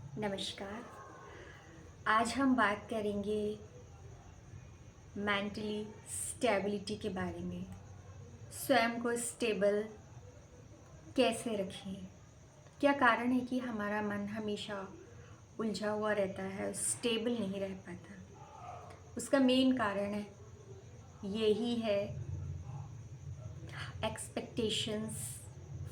नमस्कार। आज हम बात करेंगे मेंटली स्टेबिलिटी के बारे में। स्वयं को स्टेबल कैसे रखें? क्या कारण है कि हमारा मन हमेशा उलझा हुआ रहता है, स्टेबल नहीं रह पाता? उसका मेन कारण है यही है एक्सपेक्टेशंस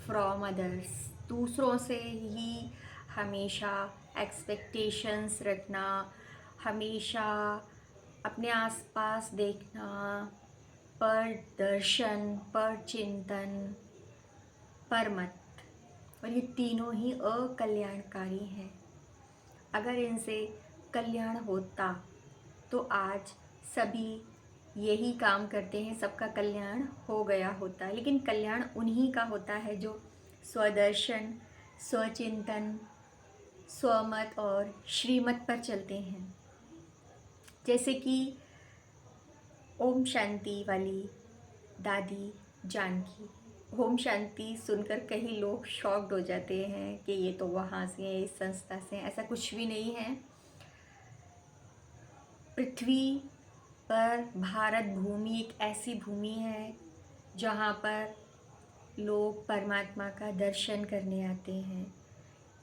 फ्रॉम अदर्स। दूसरों से ही हमेशा एक्सपेक्टेशंस रखना, हमेशा अपने आसपास देखना, पर दर्शन, पर चिंतन, पर मत, और ये तीनों ही अकल्याणकारी हैं। अगर इनसे कल्याण होता तो आज सभी यही काम करते हैं, सबका कल्याण हो गया होता। लेकिन कल्याण उन्हीं का होता है जो स्वदर्शन, स्वचिंतन, स्वमत और श्रीमत पर चलते हैं। जैसे कि ओम शांति वाली दादी जानकी। ओम शांति सुनकर कई लोग शॉक्ड हो जाते हैं कि ये तो वहाँ से है, इस संस्था से है। ऐसा कुछ भी नहीं है। पृथ्वी पर भारत भूमि एक ऐसी भूमि है जहाँ पर लोग परमात्मा का दर्शन करने आते हैं।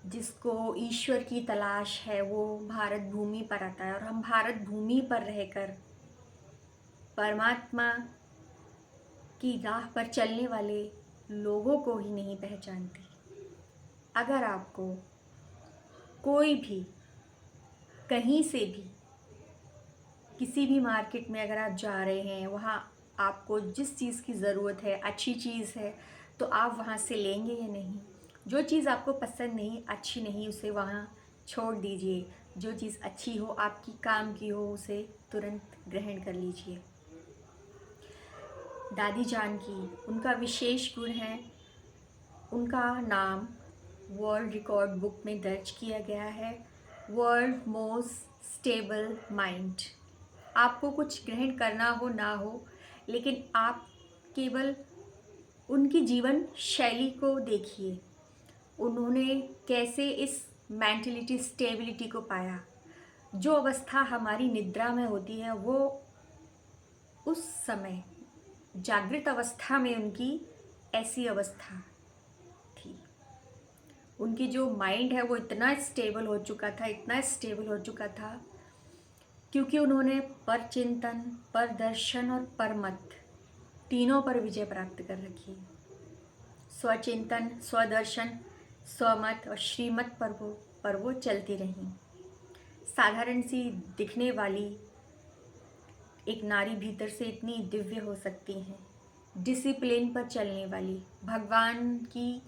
जिसको ईश्वर की तलाश है वो भारत भूमि पर आता है, और हम भारत भूमि पर रहकर परमात्मा की राह पर चलने वाले लोगों को ही नहीं पहचानते। अगर आपको कोई भी कहीं से भी किसी भी मार्केट में अगर आप जा रहे हैं, वहाँ आपको जिस चीज़ की ज़रूरत है, अच्छी चीज़ है, तो आप वहाँ से लेंगे या नहीं? जो चीज़ आपको पसंद नहीं, अच्छी नहीं, उसे वहाँ छोड़ दीजिए। जो चीज़ अच्छी हो, आपकी काम की हो, उसे तुरंत ग्रहण कर लीजिए। दादी जानकी, उनका विशेष गुण है, उनका नाम वर्ल्ड रिकॉर्ड बुक में दर्ज किया गया है, वर्ल्ड मोस्ट स्टेबल माइंड। आपको कुछ ग्रहण करना हो ना हो, लेकिन आप केवल उनकी जीवन शैली को देखिए। उन्होंने कैसे इस मेंटलिटी स्टेबिलिटी को पाया। जो अवस्था हमारी निद्रा में होती है, वो उस समय जागृत अवस्था में उनकी ऐसी अवस्था थी। उनकी जो माइंड है वो इतना स्टेबल हो चुका था, इतना स्टेबल हो चुका था, क्योंकि उन्होंने पर चिंतन, पर दर्शन और परमत तीनों पर विजय प्राप्त कर रखी है। स्वचिंतन, स्वदर्शन, स्वमत और श्रीमत पर वो चलती रहीं। साधारण सी दिखने वाली एक नारी भीतर से इतनी दिव्य हो सकती है। डिसिप्लिन पर चलने वाली, भगवान की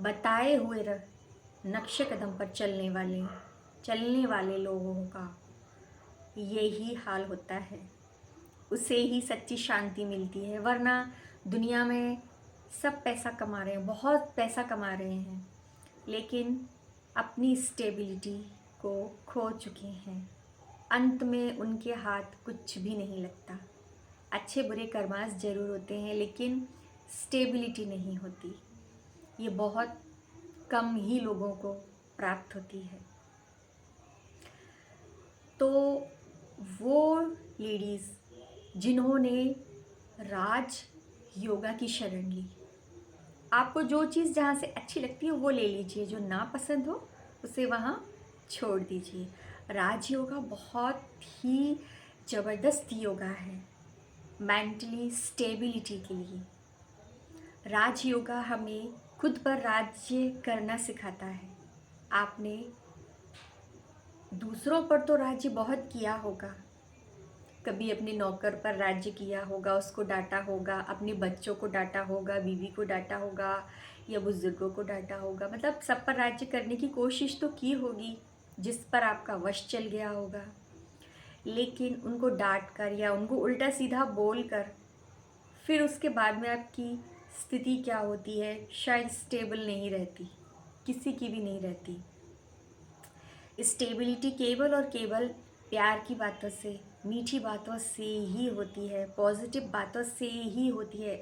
बताए हुए नक्शे कदम पर चलने वाले लोगों का यही हाल होता है। उसे ही सच्ची शांति मिलती है। वरना दुनिया में सब पैसा कमा रहे हैं, बहुत पैसा कमा रहे हैं, लेकिन अपनी स्टेबिलिटी को खो चुके हैं। अंत में उनके हाथ कुछ भी नहीं लगता। अच्छे बुरे कर्मास जरूर होते हैं, लेकिन स्टेबिलिटी नहीं होती। ये बहुत कम ही लोगों को प्राप्त होती है। तो वो लेडीज़ जिन्होंने राज योगा की शरण ली, आपको जो चीज़ जहाँ से अच्छी लगती है वो ले लीजिए, जो ना पसंद हो उसे वहाँ छोड़ दीजिए। राज योगा बहुत ही ज़बरदस्त योगा है मेंटली स्टेबिलिटी के लिए। राज योगा हमें खुद पर राज्य करना सिखाता है। आपने दूसरों पर तो राज्य बहुत किया होगा, कभी अपने नौकर पर राज्य किया होगा, उसको डांटा होगा, अपने बच्चों को डांटा होगा, बीवी को डांटा होगा, या बुजुर्गों को डांटा होगा। मतलब सब पर राज्य करने की कोशिश तो की होगी, जिस पर आपका वश चल गया होगा। लेकिन उनको डांट कर या उनको उल्टा सीधा बोल कर फिर उसके बाद में आपकी स्थिति क्या होती है, शायद स्टेबल नहीं रहती, किसी की भी नहीं रहती। स्टेबिलिटी केवल और केवल प्यार की बातों से, मीठी बातों से ही होती है, पॉजिटिव बातों से ही होती है।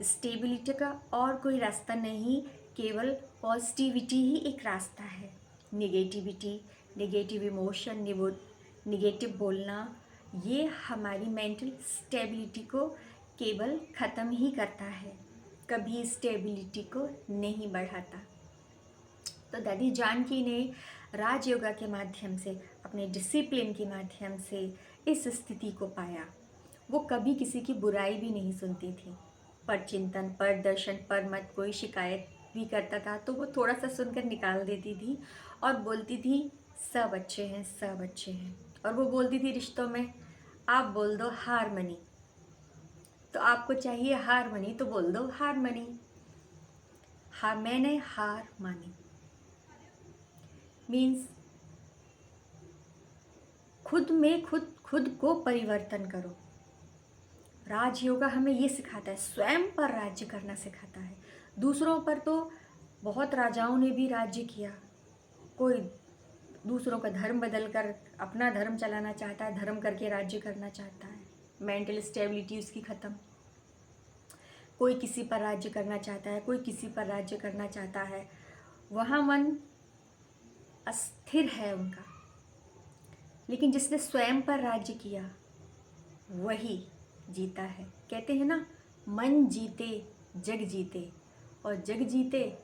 स्टेबिलिटी का और कोई रास्ता नहीं, केवल पॉजिटिविटी ही एक रास्ता है। निगेटिविटी, नेगेटिव इमोशन, निगेटिव बोलना, ये हमारी मेंटल स्टेबिलिटी को केवल ख़त्म ही करता है, कभी स्टेबिलिटी को नहीं बढ़ाता। तो दादी जानकी ने राजयोगा के माध्यम से, अपने डिसिप्लिन के माध्यम से इस स्थिति को पाया। वो कभी किसी की बुराई भी नहीं सुनती थी। पर चिंतन, पर दर्शन, पर मत कोई शिकायत भी करता था तो वो थोड़ा सा सुनकर निकाल देती थी और बोलती थी सब अच्छे हैं, सब अच्छे हैं। और वो बोलती थी रिश्तों में, आप बोल दो हारमनी, तो आपको चाहिए हारमनी तो बोल दो हारमनी। हाँ, मैंने हार मानी मीन्स खुद में खुद को परिवर्तन करो। राजयोगा हमें ये सिखाता है, स्वयं पर राज्य करना सिखाता है। दूसरों पर तो बहुत राजाओं ने भी राज्य किया। कोई दूसरों का धर्म बदल कर अपना धर्म चलाना चाहता है, धर्म करके राज्य करना चाहता है, मेंटल स्टेबिलिटी उसकी ख़त्म। कोई किसी पर राज्य करना चाहता है, कोई किसी पर राज्य करना चाहता है, वहाँ मन अस्थिर है उनका। लेकिन जिसने स्वयं पर राज्य किया वही जीता है। कहते हैं ना, मन जीते जग जीते, और जग जीते,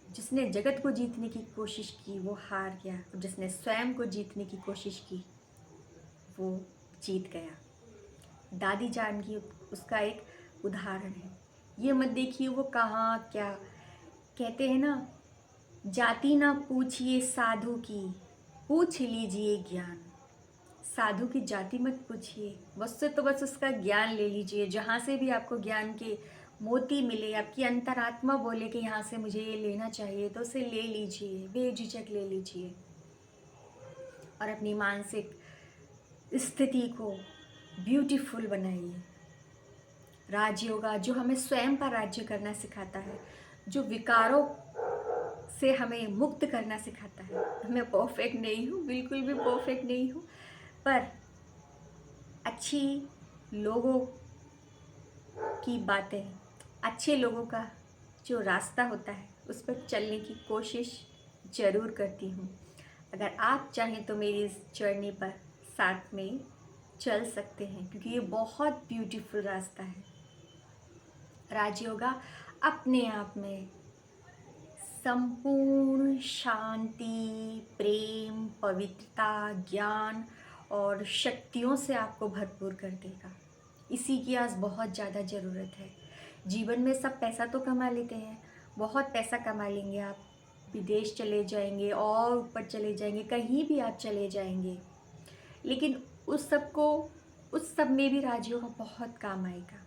जिसने जगत को जीतने की कोशिश की वो हार गया, और जिसने स्वयं को जीतने की कोशिश की वो जीत गया। दादी जानकी उसका एक उदाहरण है। ये मत देखिए वो कहाँ क्या कहते हैं ना, जाति ना पूछिए साधु की, पूछ लीजिए ज्ञान। साधु की जाति मत पूछिए, उससे तो बस उसका ज्ञान ले लीजिए। जहाँ से भी आपको ज्ञान के मोती मिले, आपकी अंतरात्मा बोले कि यहाँ से मुझे ये लेना चाहिए, तो उसे ले लीजिए, बेझिझक ले लीजिए और अपनी मानसिक स्थिति को ब्यूटीफुल बनाइए। राजयोगा जो हमें स्वयं पर राज्य करना सिखाता है, जो विकारों से हमें मुक्त करना सिखाता है। मैं परफेक्ट नहीं हूँ, बिल्कुल भी परफेक्ट नहीं हूँ, पर अच्छी लोगों की बातें, अच्छे लोगों का जो रास्ता होता है उस पर चलने की कोशिश ज़रूर करती हूँ। अगर आप चाहें तो मेरी इस जर्नी पर साथ में चल सकते हैं, क्योंकि ये बहुत ब्यूटीफुल रास्ता है। राजयोगा अपने आप में संपूर्ण शांति, प्रेम, पवित्रता, ज्ञान और शक्तियों से आपको भरपूर कर देगा। इसी की आज बहुत ज़्यादा ज़रूरत है। जीवन में सब पैसा तो कमा लेते हैं, बहुत पैसा कमा लेंगे आप, विदेश चले जाएंगे और ऊपर चले जाएंगे, कहीं भी आप चले जाएंगे, लेकिन उस सब में भी राजयोगा बहुत काम आएगा।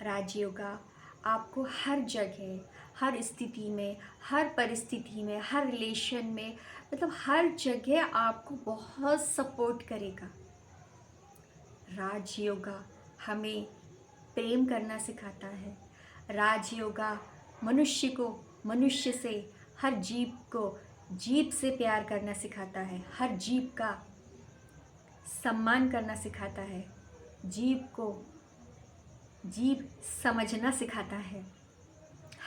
राजयोगा आपको हर जगह, हर स्थिति में, हर परिस्थिति में, हर रिलेशन में, मतलब हर जगह आपको बहुत सपोर्ट करेगा। राजयोगा हमें प्रेम करना सिखाता है। राजयोगा मनुष्य को मनुष्य से, हर जीव को जीव से प्यार करना सिखाता है, हर जीव का सम्मान करना सिखाता है, जीव समझना सिखाता है,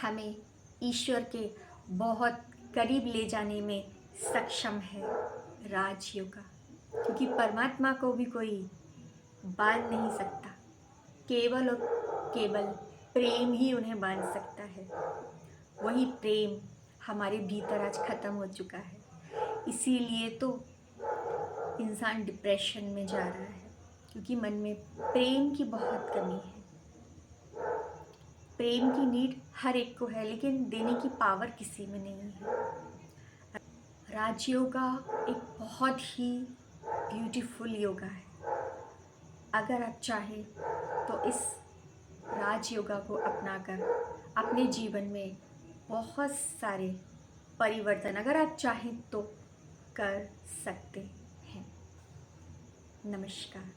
हमें ईश्वर के बहुत करीब ले जाने में सक्षम है राजयोगा। क्योंकि परमात्मा को भी कोई बांध नहीं सकता, केवल और केवल प्रेम ही उन्हें बांध सकता है। वही प्रेम हमारे भीतर आज ख़त्म हो चुका है, इसीलिए तो इंसान डिप्रेशन में जा रहा है, क्योंकि मन में प्रेम की बहुत कमी है। प्रेम की नीड हर एक को है, लेकिन देने की पावर किसी में नहीं है। राजयोगा एक बहुत ही ब्यूटीफुल योगा है। अगर आप चाहें तो इस राजयोगा को अपनाकर अपने जीवन में बहुत सारे परिवर्तन, अगर आप चाहें तो कर सकते हैं। नमस्कार।